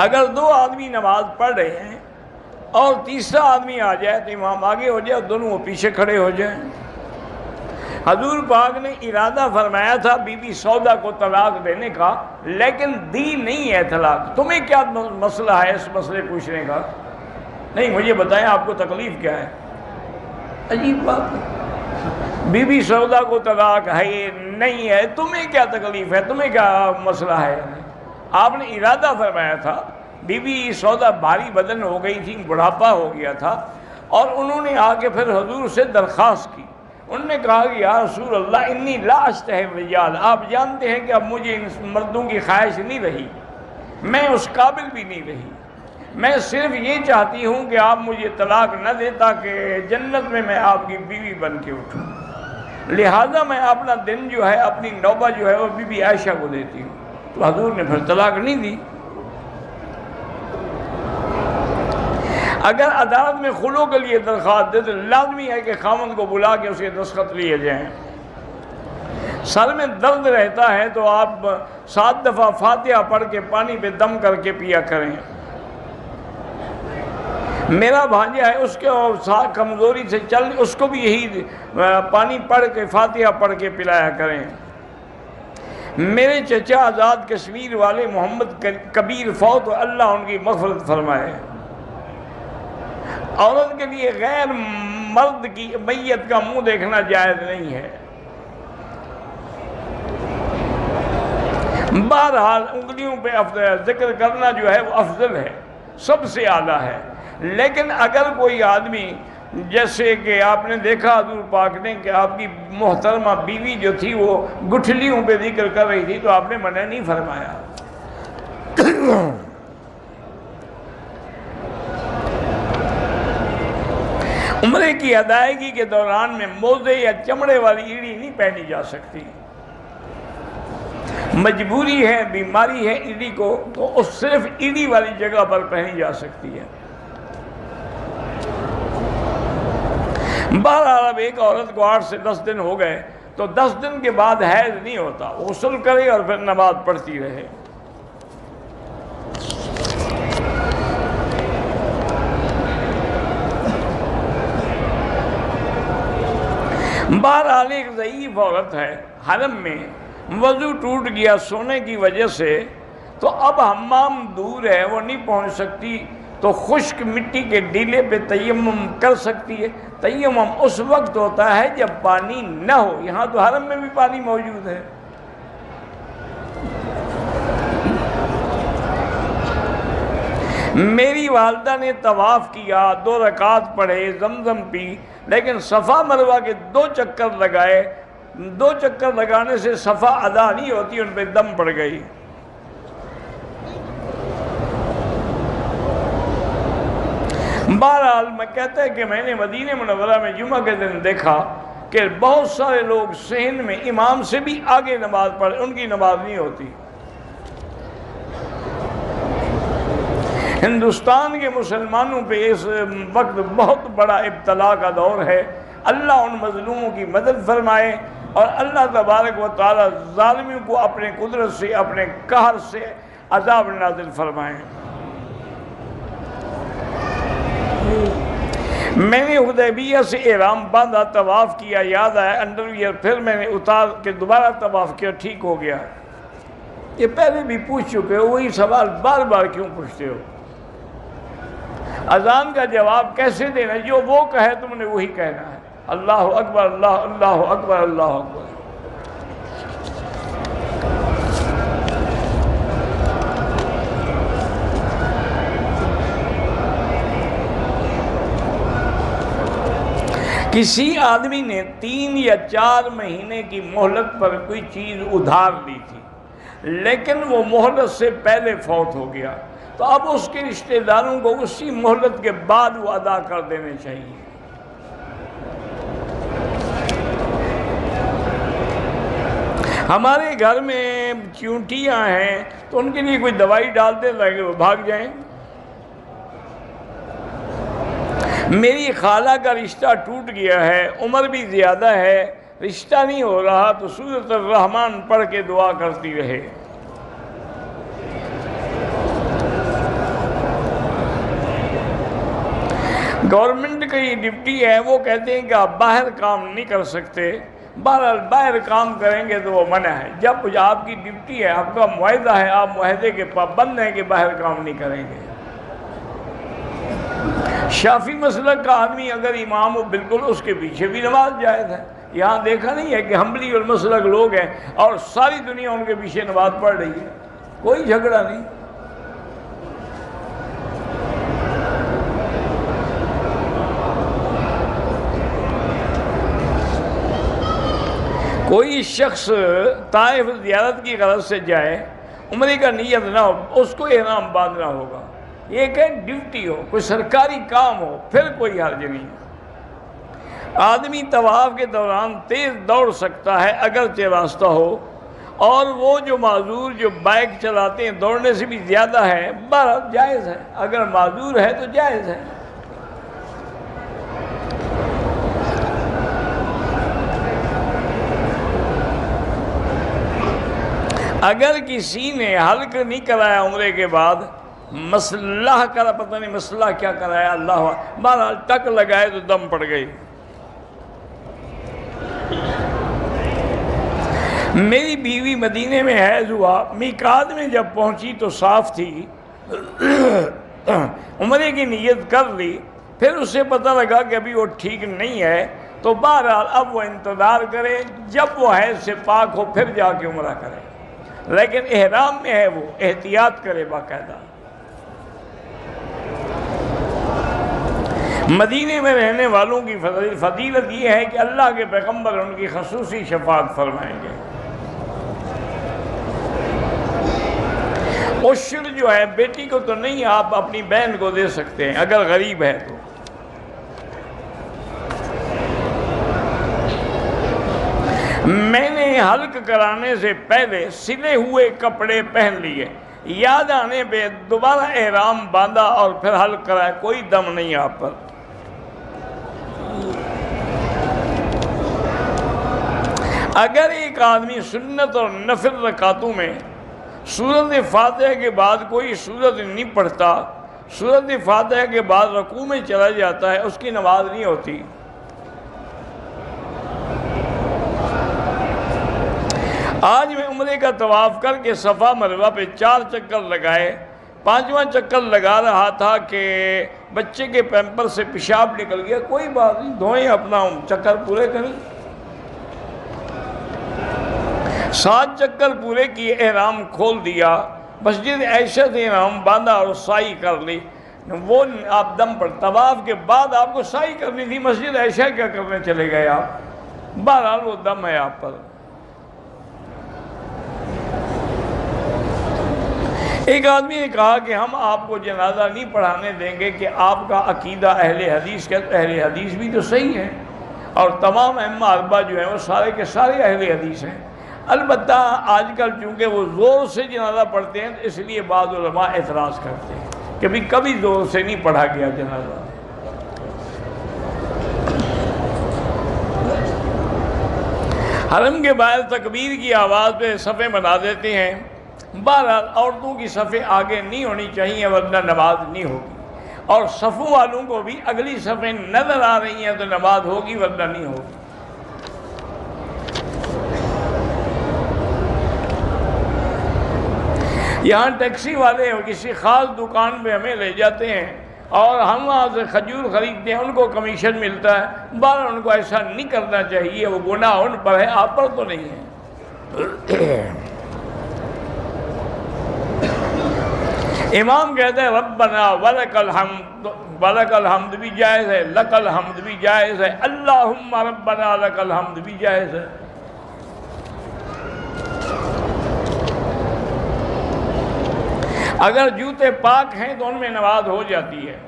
اگر دو آدمی نماز پڑھ رہے ہیں اور تیسرا آدمی آ جائے تو امام آگے ہو جائے اور دونوں وہ پیچھے کھڑے ہو جائیں۔ حضور پاک نے ارادہ فرمایا تھا بی بی سودا کو طلاق دینے کا، لیکن دی نہیں ہے طلاق۔ تمہیں کیا مسئلہ ہے اس مسئلے پوچھنے کا؟ نہیں، مجھے بتائیں آپ کو تکلیف کیا ہے؟ عجیب بات ہے، بی بی سودا کو طلاق ہے نہیں ہے، تمہیں کیا تکلیف ہے، تمہیں کیا مسئلہ ہے؟ آپ نے ارادہ فرمایا تھا۔ بی بی سودا بھاری بدن ہو گئی تھی، بڑھاپا ہو گیا تھا، اور انہوں نے آ کے پھر حضور سے درخواست کی۔ انہوں نے کہا کہ یا رسول اللہ انی لا اشتہی الرجال، آپ جانتے ہیں کہ اب مجھے ان مردوں کی خواہش نہیں رہی، میں اس قابل بھی نہیں رہی، میں صرف یہ چاہتی ہوں کہ آپ مجھے طلاق نہ دیں تاکہ جنت میں آپ کی بیوی بن کے اٹھوں، لہذا میں اپنا دن جو ہے، اپنی نوبہ جو ہے وہ بی بی عائشہ کو دیتی ہوں۔ تو حضور نے پھر طلاق نہیں دی۔ اگر عدالت میں خلو کے لیے درخواست دے تو لازمی ہے کہ خاوند کو بلا کے اس کے دستخط لیے جائیں۔ سر میں درد رہتا ہے تو آپ 7 دفعہ فاتحہ پڑھ کے پانی پہ دم کر کے پیا کریں۔ میرا بھانجا ہے، اس کے کمزوری سے اس کو بھی یہی پانی پڑھ کے فاتحہ پڑھ کے پلایا کریں۔ میرے چچا آزاد کشمیر والے محمد کبیر فوت، اللہ ان کی مغفرت فرمائے۔ عورت کے لیے غیر مرد کی میت کا منہ دیکھنا جائز نہیں ہے۔ بہرحال انگلیوں پہ ذکر کرنا جو ہے وہ افضل ہے، سب سے اعلیٰ ہے۔ لیکن اگر کوئی آدمی، جیسے کہ آپ نے دیکھا حضور پاک نے کہ آپ کی محترمہ بیوی جو تھی وہ گٹھلیوں پہ ذکر کر رہی تھی تو آپ نے منع نہیں فرمایا۔ عمرے کی ادائیگی کے دوران میں موزے یا چمڑے والی ایڑی نہیں پہنی جا سکتی، مجبوری ہے، بیماری ہے ایڑی کو تو اس صرف ایڑی والی جگہ پر پہنی جا سکتی ہے۔ بہرحال اب ایک عورت کو 8 سے 10 دن ہو گئے تو 10 دن کے بعد حیض نہیں ہوتا، غسل کرے اور پھر نماز پڑھتی رہے۔ بہرحال ایک ضعیف عورت ہے، حرم میں وضو ٹوٹ گیا سونے کی وجہ سے، تو اب حمام دور ہے، وہ نہیں پہنچ سکتی، تو خشک مٹی کے ڈیلے پہ تیمم کر سکتی ہے۔ تیمم اس وقت ہوتا ہے جب پانی نہ ہو، یہاں تو حرم میں بھی پانی موجود ہے۔ میری والدہ نے طواف کیا، 2 رکعت پڑھے، زمزم پی، لیکن صفا مروہ کے 2 چکر لگائے، 2 چکر لگانے سے صفا ادا نہیں ہوتی، ان پہ دم پڑ گئی۔ بہرحال میں کہتا ہے کہ میں نے مدینہ منورہ میں جمعہ کے دن دیکھا کہ بہت سارے لوگ صحن میں امام سے بھی آگے نماز پڑھ، ان کی نماز نہیں ہوتی۔ ہندوستان کے مسلمانوں پہ اس وقت بہت بڑا ابتلا کا دور ہے۔ اللہ ان مظلوموں کی مدد فرمائے اور اللہ تبارک و تعالی ظالموں کو اپنے قدرت سے، اپنے قہر سے عذاب نازل فرمائے۔ میں نے حدیبیہ سے احرام باندھا، طواف کیا، یاد آیا انڈرویئر، پھر میں نے اتار کے دوبارہ طواف کیا، ٹھیک ہو گیا۔ یہ پہلے بھی پوچھ چکے ہو، وہی سوال بار بار کیوں پوچھتے ہو؟ اذان کا جواب کیسے دینا؟ جو وہ کہے تم نے وہی کہنا ہے، اللہ اکبر، اللہ اکبر، اللہ اکبر۔ کسی آدمی نے 3 یا 4 مہینے کی مہلت پر کوئی چیز ادھار لی تھی، لیکن وہ مہلت سے پہلے فوت ہو گیا، تو اب اس کے رشتہ داروں کو اسی مہلت کے بعد وہ ادا کر دینے چاہیے۔ ہمارے گھر میں چونٹیاں ہیں تو ان کے لیے کوئی دوائی ڈالتے تاکہ وہ بھاگ جائیں۔ میری خالہ کا رشتہ ٹوٹ گیا ہے، عمر بھی زیادہ ہے، رشتہ نہیں ہو رہا، تو سورۃ الرحمن پڑھ کے دعا کرتی رہے۔ گورنمنٹ کا یہ ڈیوٹی ہے، وہ کہتے ہیں کہ آپ باہر کام نہیں کر سکتے، بہرحال باہر کام کریں گے تو وہ منع ہے۔ جب آپ کی ڈیوٹی ہے، آپ کا معاہدہ ہے، آپ معاہدے کے پابند ہیں کہ باہر کام نہیں کریں گے۔ شافعی مسلک کا آدمی اگر امام ہو بالکل اس کے پیچھے بھی نماز جائز ہے۔ یہاں دیکھا نہیں ہے کہ حنبلی اور مسلک لوگ ہیں اور ساری دنیا ان کے پیچھے نماز پڑھ رہی ہے، کوئی جھگڑا نہیں۔ کوئی شخص طائف زیارت کی غرض سے جائے، عمرے کا نیت نہ ہو، اس کو احرام باندھنا ہوگا۔ یہ کہ ڈیوٹی ہو، کوئی سرکاری کام ہو، پھر کوئی حرج نہیں۔ آدمی طواف کے دوران تیز دوڑ سکتا ہے اگرچہ راستہ ہو، اور وہ جو معذور جو بائک چلاتے ہیں دوڑنے سے بھی زیادہ ہے، بہرحال جائز ہے، اگر معذور ہے تو جائز ہے۔ اگر کسی نے حلق نہیں کرایا عمرے کے بعد، مسلح کرا، پتہ نہیں مسلح کیا کرایا، اللہ بہرحال ٹک لگائے تو دم پڑ گئی۔ میری بیوی مدینے میں حیض ہوا، میقات میں جب پہنچی تو صاف تھی، عمرے کی نیت کر لی، پھر اسے پتہ لگا کہ ابھی وہ ٹھیک نہیں ہے، تو بہرحال اب وہ انتظار کرے، جب وہ حیض سے پاک ہو پھر جا کے عمرہ کرے، لیکن احرام میں ہے وہ احتیاط کرے باقاعدہ۔ مدینے میں رہنے والوں کی فضیلت یہ ہے کہ اللہ کے پیغمبر ان کی خصوصی شفاعت فرمائیں گے۔ عشر جو ہے بیٹی کو تو نہیں، آپ اپنی بہن کو دے سکتے ہیں اگر غریب ہے تو۔ میں نے حلق کرانے سے پہلے سلے ہوئے کپڑے پہن لیے، یاد آنے پہ دوبارہ احرام باندھا اور پھر حلق کرایا، کوئی دم نہیں آپ پر۔ اگر ایک آدمی سنت اور نفل رکعتوں میں سورۃ فاتحہ کے بعد کوئی سورت نہیں پڑھتا، سورۃ فاتحہ کے بعد رکوع میں چلا جاتا ہے، اس کی نماز نہیں ہوتی۔ آج میں عمرے کا طواف کر کے صفا مروہ پہ 4 چکر لگائے، 5واں چکر لگا رہا تھا کہ بچے کے پیمپر سے پیشاب نکل گیا، کوئی بات نہیں، دھوئیں اپنا چکر پورے کریں۔ 7 چکر پورے کیے، احرام کھول دیا، مسجد عائشہ سے احرام باندھا اور سعی کر لی۔ وہ آپ دم پر، طواف کے بعد آپ کو سعی کرنی تھی، مسجد عائشہ کیا کرنے چلے گئے آپ؟ بہرحال وہ دم ہے آپ پر۔ ایک آدمی نے کہا کہ ہم آپ کو جنازہ نہیں پڑھانے دیں گے کہ آپ کا عقیدہ اہل حدیث کا، اہل حدیث بھی تو صحیح ہے، اور تمام ائمہ اربعہ جو ہیں وہ سارے کے سارے اہل حدیث ہیں۔ البتہ آج کل چونکہ وہ زور سے جنازہ پڑھتے ہیں، اس لیے بعض علماء اعتراض کرتے ہیں کہ کبھی زور سے نہیں پڑھا گیا جنازہ۔ حرم کے باہر تکبیر کی آواز پہ صفیں بنا دیتے ہیں، بہرحال عورتوں کی صفیں آگے نہیں ہونی چاہیے ورنہ نماز نہیں ہوگی، اور صفوں والوں کو بھی اگلی صفیں نظر آ رہی ہیں تو نماز ہوگی ورنہ نہیں ہوگی۔ یہاں ٹیکسی والے کسی خاص دکان پہ ہمیں لے جاتے ہیں اور ہم وہاں سے کھجور خریدتے ہیں، ان کو کمیشن ملتا ہے، بہرحال ان کو ایسا نہیں کرنا چاہیے، وہ گناہ ان پر ہے، آپ پر تو نہیں ہے۔ امام کہتے ہیں ربنا ولک الحمد، ولک الحمد بھی جائز ہے، لک الحمد بھی جائز ہے، اللہم ربنا لک الحمد بھی جائز ہے۔ اگر جوتے پاک ہیں تو ان میں نماز ہو جاتی ہے۔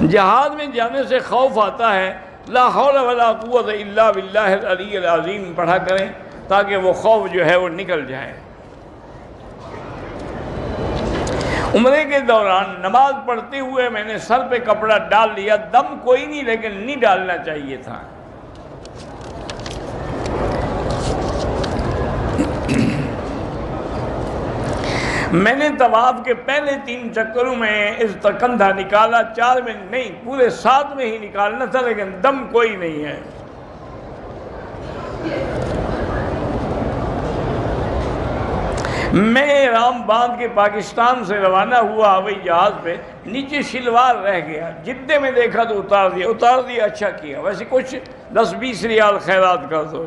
جہاد میں جانے سے خوف آتا ہے، لا حول ولا قوت الا باللہ العلی العظیم پڑھا کریں تاکہ وہ خوف جو ہے وہ نکل جائے۔ عمرے کے دوران نماز پڑھتے ہوئے میں نے سر پہ کپڑا ڈال لیا، دم کوئی نہیں لیکن نہیں ڈالنا چاہیے تھا۔ میں نے طواف کے پہلے 3 چکروں میں اس کندھا نکالا، 4 میں نہیں، پورے 7 میں ہی نکالنا تھا، لیکن دم کوئی نہیں ہے۔ میں احرام باندھ کے پاکستان سے روانہ ہوا ہوائی جہاز پہ، نیچے شلوار رہ گیا، جدے میں دیکھا تو اتار دیا، اچھا کیا، ویسے کچھ 10-20 ریال خیرات کر دو۔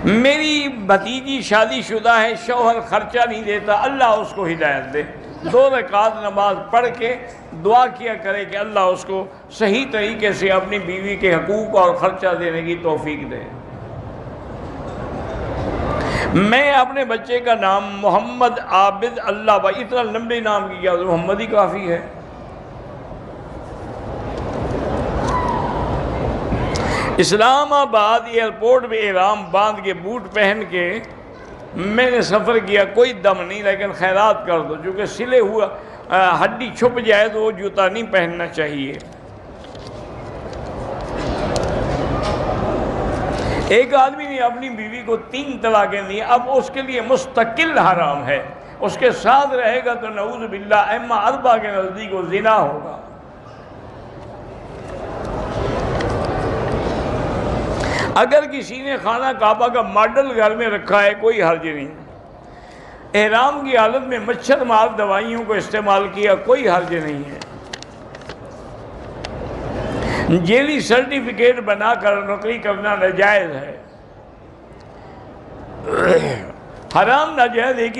میری بھتیجی شادی شدہ ہے، شوہر خرچہ نہیں دیتا، اللہ اس کو ہدایت دے، 2 رکعت نماز پڑھ کے دعا کیا کرے کہ اللہ اس کو صحیح طریقے سے اپنی بیوی کے حقوق اور خرچہ دینے کی توفیق دے۔ میں اپنے بچے کا نام محمد عابد اللہ بھائی، اتنا لمبے نام کی کیا، محمد ہی کافی ہے۔ اسلام آباد ایئرپورٹ میں احرام باندھ کے بوٹ پہن کے میں نے سفر کیا، کوئی دم نہیں، لیکن خیرات کر دو، چونکہ سلے ہوا ہڈی چھپ جائے تو وہ جوتا نہیں پہننا چاہیے۔ ایک آدمی نے اپنی بیوی کو 3 طلاقیں دی، اب اس کے لیے مستقل حرام ہے، اس کے ساتھ رہے گا تو نعوذ باللہ ائمہ 4 کے نزدیک وہ زنا ہوگا۔ اگر کسی نے خانہ کعبہ کا ماڈل گھر میں رکھا ہے کوئی حرج نہیں، احرام کی حالت میں مچھر مار دوائیوں کو استعمال کیا کوئی حرج نہیں ہے، جیلی سرٹیفکیٹ بنا کر نوکری کرنا ناجائز ہے۔ حرام ناجائز ایک ہی